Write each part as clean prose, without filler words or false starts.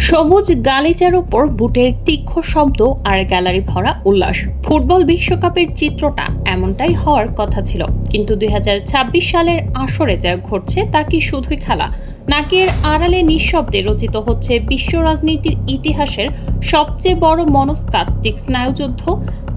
সবুজ গালিচার উপর বুটের তীক্ষ্ণ শব্দ আর গ্যালারি ভরা উল্লাস। ফুটবল বিশ্বকাপের চিত্রটা এমনটাই হওয়ার কথা ছিল, কিন্তু 2026 সালের আসরে যা ঘটছে তা কি শুধুই খেলা, নাকি এর আড়ালে নিঃশব্দে রচিত হচ্ছে বিশ্ব রাজনীতির ইতিহাসের সবচেয়ে বড় মনস্তাত্ত্বিক স্নায়ুযুদ্ধ,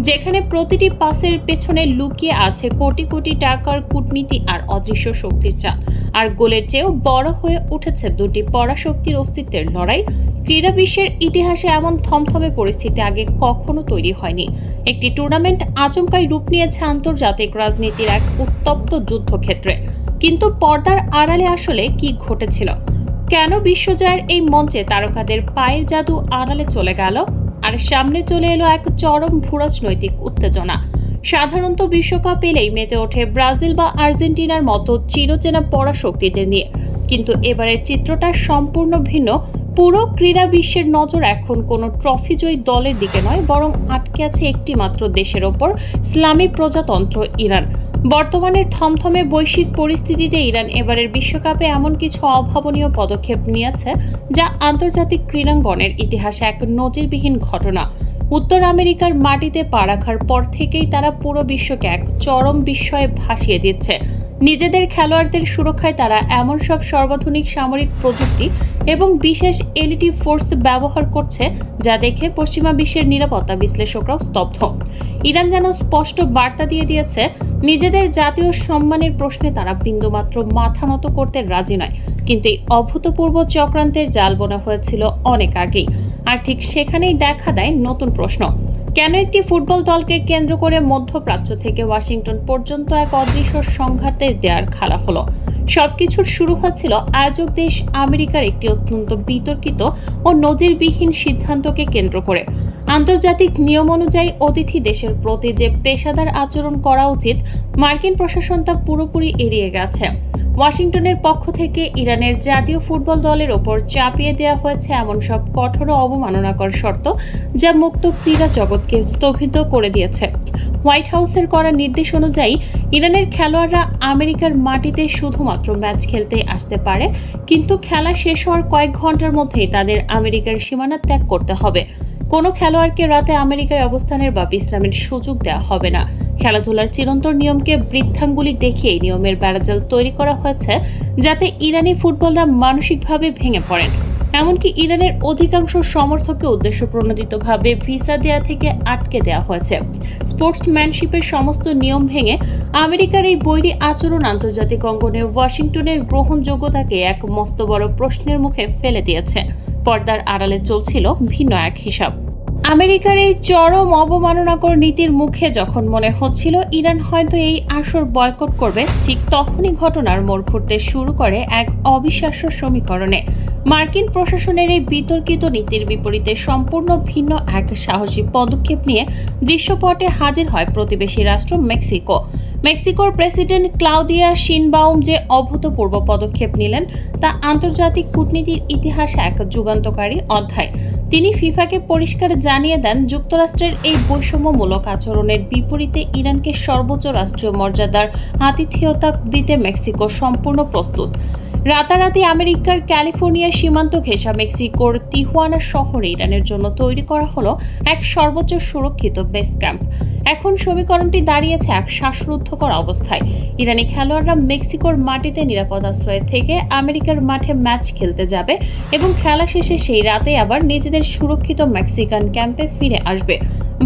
যেখানে প্রতিটি পাসের পেছনে লুকিয়ে আছে কোটি কোটি টাকার কূটনীতি আর অদৃশ্য শক্তির চাল। আর গোলের চেয়েও বড় হয়ে উঠেছে দুটি পরাশক্তির অস্তিত্বের লড়াই। ক্রীড়া বিশ্বের ইতিহাসে এমন থমথমে পরিস্থিতি আগে কখনো তৈরি হয়নি। একটি টুর্নামেন্ট আচমকাই রূপ নিয়েছে আন্তর্জাতিক রাজনীতির এক উত্তপ্ত যুদ্ধক্ষেত্রে। কিন্তু পর্দার আড়ালে আসলে কি ঘটেছিল? কেন বিশ্বজয়ের এই মঞ্চে তারকাদের পায়ের জাদু আড়ালে চলে গেল, আর সামনে চলে এলো এক চরম ভূরাজনৈতিক উত্তেজনা? সাধারণত বিশ্বকাপ এলেই মেতে ওঠে ব্রাজিল বা আর্জেন্টিনার মতো চিরচেনা পরাশক্তিদের নিয়ে, কিন্তু এবারের চিত্রটা সম্পূর্ণ ভিন্ন। পুরো ক্রীড়া বিশ্বের নজর এখন কোনো ট্রফিজয়ী দলের দিকে নয়, বরং আটকে আছে একটি মাত্র দেশের ওপর, ইসলামী প্রজাতন্ত্র ইরান। বর্তমানের থমথমে বৈশ্বিক পরিস্থিতিতে ইরান এবারের বিশ্বকাপে এমন কিছু অভাবনীয় পদক্ষেপ নিয়েছে যা আন্তর্জাতিক ক্রীড়াঙ্গনের ইতিহাসে এক নজিরবিহীন ঘটনা। উত্তর আমেরিকার মাটিতে পা রাখার পর থেকেই তারা পুরো বিশ্বকে এক চরম বিস্ময়ে ভাসিয়ে দিচ্ছে। নিজেদের খেলোয়াড়দের সুরক্ষায় তারা এমন সব সর্বাধুনিক সামরিক প্রযুক্তি এবং বিশেষ এলিটি ফোর্স ব্যবহার করছে যা দেখে পশ্চিমা বিশ্বের নিরাপত্তা বিশ্লেষকরাও স্তব্ধ। ইরান যেন স্পষ্ট বার্তা দিয়ে দিয়েছে, নিজেদের জাতীয় সম্মানের প্রশ্নে তারা বিন্দুমাত্র মাথা নত করতে রাজি নয়। কিন্তু এই অভূতপূর্ব চক্রান্তের জাল বোনা হয়েছিল অনেক আগেই। আর ঠিক সেখানেই দেখা দেয় নতুন প্রশ্ন। কেন একটি ফুটবল দলকে কেন্দ্র করে মধ্যপ্রাচ্য থেকে ওয়াশিংটন পর্যন্ত এক অদৃশ্য সংঘাতের দেয়ার খাড়া হলো? সবকিছুর শুরু হয়েছিল আয়োজক দেশ আমেরিকার একটি অত্যন্ত বিতর্কিত ও নজিরবিহীন সিদ্ধান্তকে কেন্দ্র করে। আন্তর্জাতিক নিয়ম অনুযায়ী অতিথি দেশের প্রতি যে পেশাদার আচরণ করা উচিত, মার্কিন প্রশাসন তা পুরোপুরি এড়িয়ে গেছে। ওয়াশিংটনের পক্ষ থেকে ইরানের জাতীয় ফুটবল দলের ওপর চাপিয়ে দেওয়া হয়েছে এমন সব কঠোর অবমাননাকর শর্ত যা মুক্ত ক্রীড়া জগৎকে স্তম্ভিত করে দিয়েছে। হোয়াইট হাউসের করা নির্দেশ অনুযায়ী ইরানের খেলোয়াড়রা আমেরিকার মাটিতে শুধুমাত্র ম্যাচ খেলতে আসতে পারে, কিন্তু খেলা শেষ হওয়ার কয়েক ঘন্টার মধ্যেই তাদের আমেরিকার সীমানা ত্যাগ করতে হবে। কোনো খেলোয়াড়কে রাতে আমেরিকায় অবস্থানের বা বিশ্রামের সুযোগ দেওয়া হবে না। খেলাধুলার চিরন্তন নিয়মকে বৃদ্ধাঙ্গুলি দেখিয়ে এই নিয়মের বেড়াজাল তৈরি করা হয়েছে যাতে ইরানি ফুটবলরা মানসিকভাবে ভেঙে পড়েন। এমনকি ইরানের অধিকাংশ সমর্থককে উদ্দেশ্যপ্রণোদিতভাবে ভিসা দেওয়া থেকে আটকে দেওয়া হয়েছে। স্পোর্টসম্যানশিপের সমস্ত নিয়ম ভেঙে আমেরিকার এই বৈরী আচরণ আন্তর্জাতিক অঙ্গনে ওয়াশিংটনের গ্রহণযোগ্যতাকে এক মস্ত বড় প্রশ্নের মুখে ফেলে দিয়েছে। পর্দার আড়ালে চলছিল ভিন্ন এক হিসাব। আমেরিকার এই চরম অবমাননাকর নীতির মুখে যখন মনে হচ্ছিল ইরান হয়তো এই আসর বয়কট করবে, ঠিক তখনই ঘটনার মোড় ঘুরতে শুরু করে এক অবিশ্বাস্য সমীকরণে। মার্কিন প্রশাসনের এই বিতর্কিত নীতির বিপরীতে সম্পূর্ণ ভিন্ন এক সাহসী পদক্ষেপ নিয়ে দৃশ্যপটে হাজির হয় প্রতিবেশী রাষ্ট্র মেক্সিকো। মেক্সিকোর প্রেসিডেন্ট ক্লাউদিয়া শিনবাউম যে অভূতপূর্ব পদক্ষেপ নিলেন তা আন্তর্জাতিক কূটনীতির ইতিহাসে এক যুগান্তকারী অধ্যায়। তিনি ফিফাকে পরিষ্কার জানিয়ে দেন, যুক্তরাষ্ট্রের এই বৈষম্যমূলক আচরণের বিপরীতে ইরানকে সর্বোচ্চ রাষ্ট্রীয় মর্যাদার আতিথেয়তা দিতে মেক্সিকো সম্পূর্ণ প্রস্তুত। রাতারাতি আমেরিকার ক্যালিফোর্নিয়া সীমান্ত ঘেঁষা মেক্সিকোর তিহুয়ানা শহরে ইরানের জন্য তৈরি করা হলো এক সর্বোচ্চ সুরক্ষিত বেস ক্যাম্প। এখন সমীকরণটি দাঁড়িয়েছে এক শ্বাসরুদ্ধকর অবস্থায়। ইরানি খেলোয়াড়রা মেক্সিকোর মাটিতে নিরাপদ আশ্রয় থেকে আমেরিকার মাঠে ম্যাচ খেলতে যাবে এবং খেলা শেষে সেই রাতে আবার নিজেদের সুরক্ষিত মেক্সিকান ক্যাম্পে ফিরে আসবে।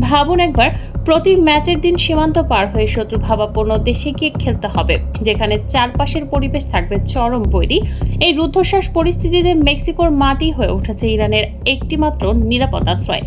ভাবুন একবার, প্রতি ম্যাচের দিন সীমান্ত পার হয়ে শত্রুভাবাপন্ন দেশে গিয়ে খেলতে হবে, যেখানে চারপাশের পরিবেশ থাকবে চরম বৈরী। এই রুদ্ধশ্বাস পরিস্থিতিতে মেক্সিকোর মাটি হয়ে উঠেছে ইরানের একটিমাত্র নিরাপদ আশ্রয়।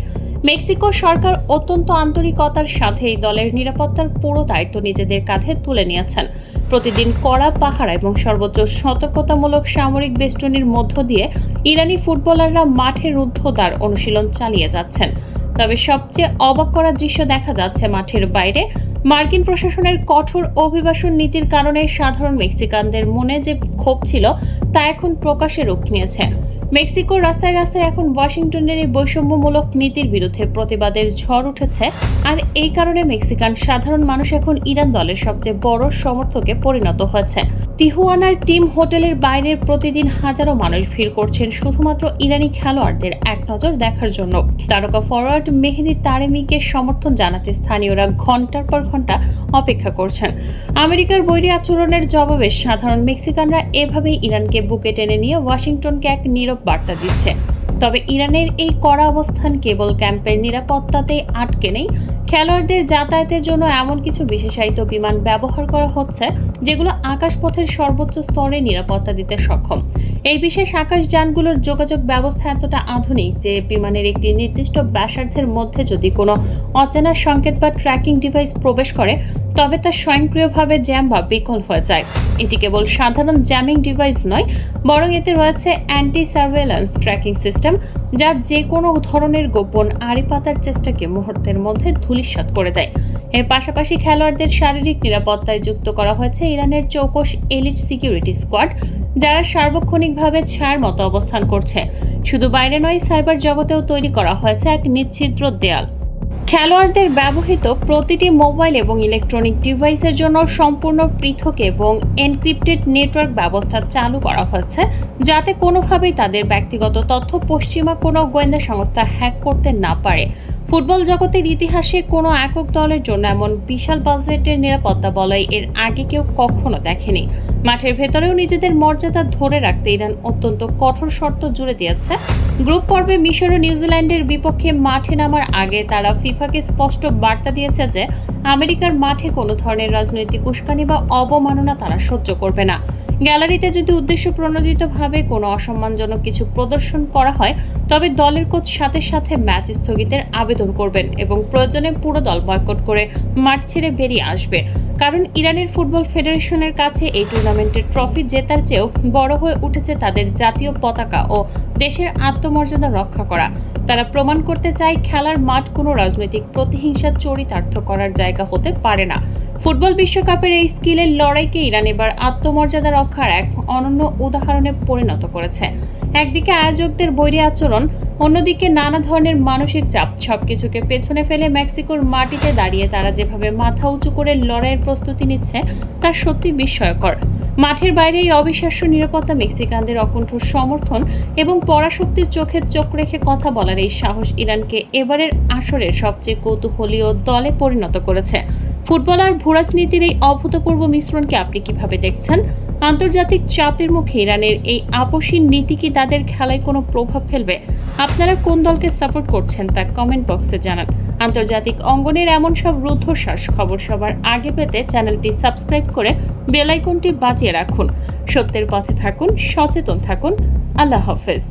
মেক্সিকো সরকার অত্যন্ত আন্তরিকতার সাথে এই দলের নিরাপত্তার পুরো দায়িত্ব নিজেদের কাঁধে তুলে নিয়েছেন। প্রতিদিন কড়া পাহারা এবং সর্বোচ্চ সতর্কতামূলক সামরিক বেষ্টনীর মধ্য দিয়ে ইরানি ফুটবলাররা মাঠে রুদ্ধদ্বার অনুশীলন চালিয়ে যাচ্ছেন। তবে সবচেয়ে অবাক করা দৃশ্য দেখা যাচ্ছে মাঠের বাইরে। মার্কিন প্রশাসনের কঠোর অভিবাসন নীতির কারণে সাধারণ মেক্সিকানদের মনে যে ক্ষোভ ছিল তা এখন প্রকাশ্যে রূপ নিয়েছে। মেক্সিকোর রাস্তায় রাস্তায় এখন ওয়াশিংটনের এই বৈষম্যমূলক নীতির বিরুদ্ধে প্রতিবাদের ঝড় উঠেছে, আর এই কারণে মেক্সিকান সাধারণ মানুষ এখন ইরান দলের সবচেয়ে বড় সমর্থকে পরিণত হয়েছে। তিহুয়ানার টিম হোটেলের বাইরের প্রতিদিন হাজারো মানুষ ভিড় করছেন শুধুমাত্র ইরানি খেলোয়াড়দের এক নজর দেখার জন্য। তারকা ফরওয়ার্ড মেহেদী তারেমিকে সমর্থন জানাতে স্থানীয়রা ঘন্টার পর ঘন্টা অপেক্ষা করছেন। আমেরিকার বৈরী আচরণের জবাবে সাধারণ মেক্সিকানরা এভাবেই ইরানকে বুকে টেনে নিয়ে ওয়াশিংটনকে এক নীরব বার্তা দিচ্ছে। তবে ইরানের এই কড়া অবস্থান কেবল ক্যাম্পের নিরাপত্তাতেই আটকে নেই। খেলোয়াড়দের যাতায়াতের জন্য এমন কিছু বিশেষায়িত বিমান ব্যবহার করা হচ্ছে যেগুলো আকাশপথের সর্বোচ্চ স্তরে নিরাপত্তা দিতে সক্ষম। এই বিশেষ আকাশযানগুলোর যোগাযোগ ব্যবস্থা এতটা আধুনিক যে বিমানের একটি নির্দিষ্ট ব্যাসার্ধের মধ্যে যদি কোনো অচেনা সংকেত বা ট্র্যাকিং ডিভাইস প্রবেশ করে তবে তা স্বয়ংক্রিয়ভাবে জ্যাম বা বিকল হয়ে যায়। এটি কেবল সাধারণ জ্যামিং ডিভাইস নয়, বরং এতে রয়েছে অ্যান্টি সার্ভেলেন্স ট্র্যাকিং সিস্টেম, যা যে কোনো ধরনের গোপন আড়ি পাতার চেষ্টাকে মুহূর্তের মধ্যে ধূলিসাৎ করে দেয়। এর পাশাপাশি খেলোয়াড়দের শারীরিক নিরাপত্তায় যুক্ত করা হয়েছে ইরানের চৌকস এলিট সিকিউরিটি স্কোয়াড, যারা সার্বক্ষণিকভাবে ছায়ার মতো অবস্থান করছে। শুধু বাইরে নয়, সাইবার জগতেও তৈরি করা হয়েছে এক নিচ্ছিদ্র দেয়াল। খেলোয়াড়দের ব্যবহৃত প্রতিটি মোবাইল এবং ইলেকট্রনিক ডিভাইসের জন্য সম্পূর্ণ পৃথক এবং এনক্রিপ্টেড নেটওয়ার্ক ব্যবস্থা চালু করা হয়েছে, যাতে কোনোভাবেই তাদের ব্যক্তিগত তথ্য পশ্চিমা কোনো গোয়েন্দা সংস্থা হ্যাক করতে না পারে। ফুটবল জগতের ইতিহাসে কোনো একক দলের জন্য এমন বিশাল বাজেটের নিরাপত্তা বলয় এর আগে কেউ কখনো দেখেনি। মাঠের ভেতরেও নিজেদের মর্যাদা ধরে রাখতে ইরান অত্যন্ত কঠোর শর্ত জুড়ে দিয়েছে। গ্রুপ পর্বে মিশর ও নিউজিল্যান্ডের বিপক্ষে মাঠে নামার আগে তারা ফিফাকে স্পষ্ট বার্তা দিয়েছে যে আমেরিকার মাঠে কোনো ধরনের রাজনৈতিক উস্কানি বা অবমাননা তারা সহ্য করবে না। গ্যালারিতে যদি উদ্দেশ্য প্রণোদিতভাবে কোনো অসম্মানজনক কিছু প্রদর্শন করা হয় তবে দলের কোচ সাথে সাথে ম্যাচ স্থগিতের আবেদন করবেন এবং প্রয়োজনে পুরো দল বয়কট করে মাঠ ছেড়ে বেরিয়ে আসবে। কারণ ইরানের ফুটবল ফেডারেশনের কাছে এই টুর্নামেন্টের ট্রফি জেতার চেয়েও বড় হয়ে উঠেছে তাদের জাতীয় পতাকা ও দেশের আত্মমর্যাদা রক্ষা করা। তারা প্রমাণ করতে চায় খেলার মাঠ কোনো রাজনৈতিক প্রতিহিংসা চরিতার্থ করার জায়গা হতে পারে না। ফুটবল বিশ্বকাপের এই স্কিলের লড়াইকে ইরান এবার আত্মমর্যাদা রক্ষার এক অনন্য উদাহরণে পরিণত করেছে। একদিকে আয়োজকদের বৈরী আচরণ, অন্যদিকে নানা ধরনের মানসিক চাপ, সবকিছুকে পেছনে ফেলে মেক্সিকোর মাটিতে দাঁড়িয়ে তারা যেভাবে মাথা উঁচু করে লড়াইয়ের প্রস্তুতি নিচ্ছে তা সত্যি বিস্ময়কর। মাঠের বাইরে এই অবিশ্বাস্য নিরাপত্তা, মেক্সিকানদের অকুণ্ঠ সমর্থন এবং পরাশক্তির চোখে চোখ রেখে কথা বলার এই সাহস ইরানকে এবারের আসরের সবচেয়ে কৌতূহলীয় দলে পরিণত করেছে। ফুটবল আর ভূরাজনীতির এই অভূতপূর্ব মিশ্রণকে আপনি কিভাবে দেখছেন? আন্তর্জাতিক চাপের মুখে ইরানের এই আপসীন নীতি কি তাদের খেলায় কোনো প্রভাব ফেলবে? আপনারা কোন দলকে সাপোর্ট করছেন তা কমেন্ট বক্সে জানান। আন্তর্জাতিক অঙ্গনের এমন সব রুদ্ধশ্বাস খবর সবার আগে পেতে চ্যানেলটি সাবস্ক্রাইব করে বেল আইকনটি বাজিয়ে রাখুন। সত্যের পথে থাকুন, সচেতন থাকুন। আল্লাহ হাফেজ।